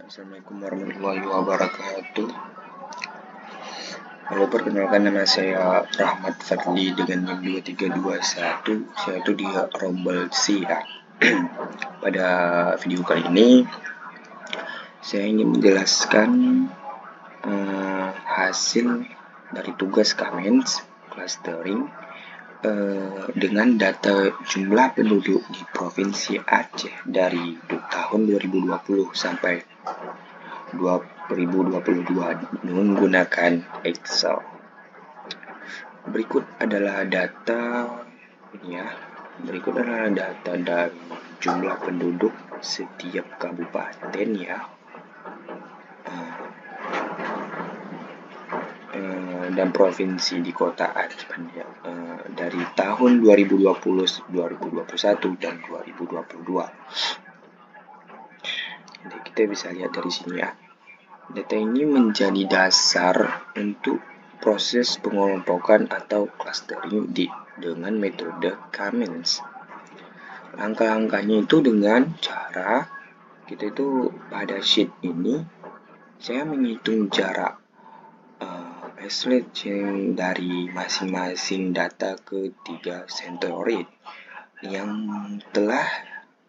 Assalamualaikum warahmatullahi wabarakatuh. Halo, perkenalkan nama saya Rahmat Fadli dengan NIM 2321. Saya itu di Rombel C ya. Pada video kali ini saya ingin menjelaskan hasil dari tugas Kamens clustering dengan data jumlah penduduk di Provinsi Aceh dari tahun 2020 sampai 2022 menggunakan Excel. Berikut adalah data dari jumlah penduduk setiap kabupaten ya. Dan provinsi di kota Aceh dari tahun 2020, 2021 dan 2022. Jadi kita bisa lihat dari sini ya. Data ini menjadi dasar untuk proses pengelompokan atau clustering dengan metode Kamens. Langkah-langkahnya itu dengan cara kita itu pada sheet ini saya menghitung jarak isolation dari masing-masing data ke 3 centroid yang telah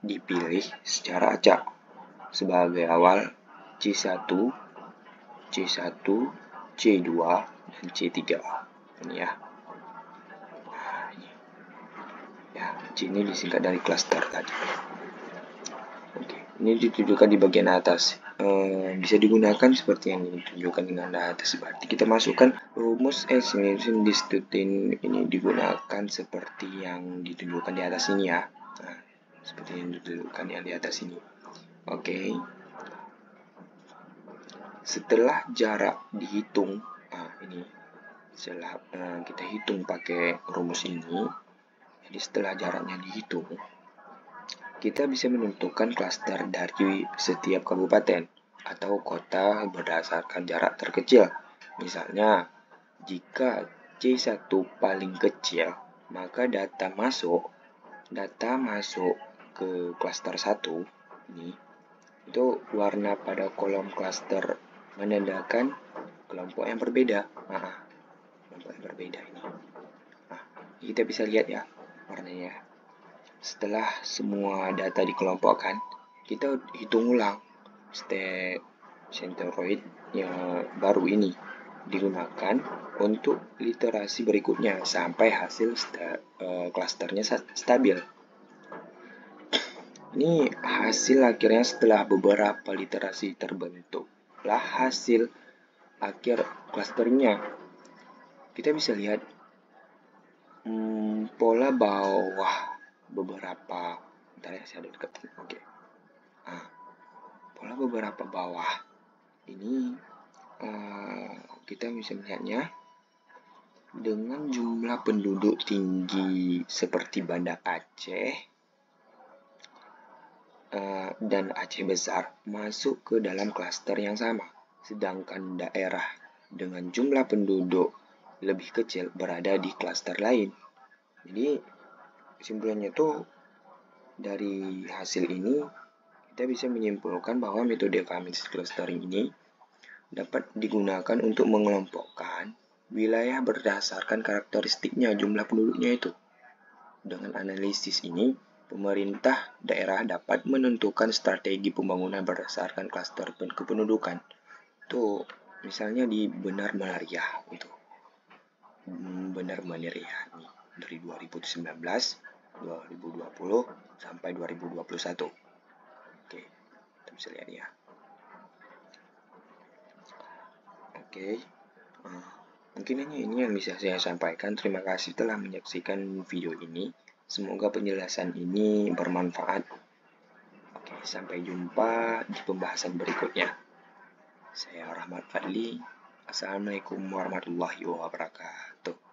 dipilih secara acak sebagai awal C1, C1, C2, dan C3. Ini ya. C ini disingkat dari cluster tadi. Oke, ini ditunjukkan di bagian atas. Bisa digunakan seperti yang ditunjukkan dengan atas. Berarti kita masukkan rumus estimation distribution ini digunakan seperti yang ditunjukkan di atas ini ya. Nah, seperti yang ditunjukkan yang di atas ini. Oke. Setelah jarak dihitung, setelah kita hitung pakai rumus ini, jadi setelah jaraknya dihitung, kita bisa menentukan klaster dari setiap kabupaten atau kota berdasarkan jarak terkecil. Misalnya, jika C1 paling kecil, maka data masuk ke klaster 1 ini itu warna pada kolom klaster menandakan kelompok yang berbeda. Kelompok yang berbeda ini. Kita bisa lihat ya warnanya. Setelah semua data dikelompokkan, kita hitung ulang step centroid yang baru ini digunakan untuk literasi berikutnya sampai hasil klasternya stabil. Ini hasil akhirnya setelah beberapa literasi terbentuklah hasil akhir klasternya. Kita bisa lihat pola bawah beberapa. Bentar ya, saya ada deketin. Oke. Pola beberapa bawah ini kita bisa melihatnya dengan jumlah penduduk tinggi seperti Banda Aceh dan Aceh Besar masuk ke dalam klaster yang sama, sedangkan daerah dengan jumlah penduduk lebih kecil berada di klaster lain. Jadi kesimpulannya tuh dari hasil ini kita bisa menyimpulkan bahwa metode Kamens clustering ini dapat digunakan untuk mengelompokkan wilayah berdasarkan karakteristiknya jumlah penduduknya itu. Dengan analisis ini, pemerintah daerah dapat menentukan strategi pembangunan berdasarkan klaster kependudukan. Tuh, misalnya di Benar Melariah itu. Benar Melariah nih, dari 2019, 2020 sampai 2021. Oke, kita bisa lihat ya. Oke. Mungkin hanya ini yang bisa saya sampaikan. Terima kasih telah menyaksikan video ini. Semoga penjelasan ini bermanfaat. Oke, sampai jumpa di pembahasan berikutnya. Saya Rahmat Fadli. Assalamualaikum warahmatullahi wabarakatuh.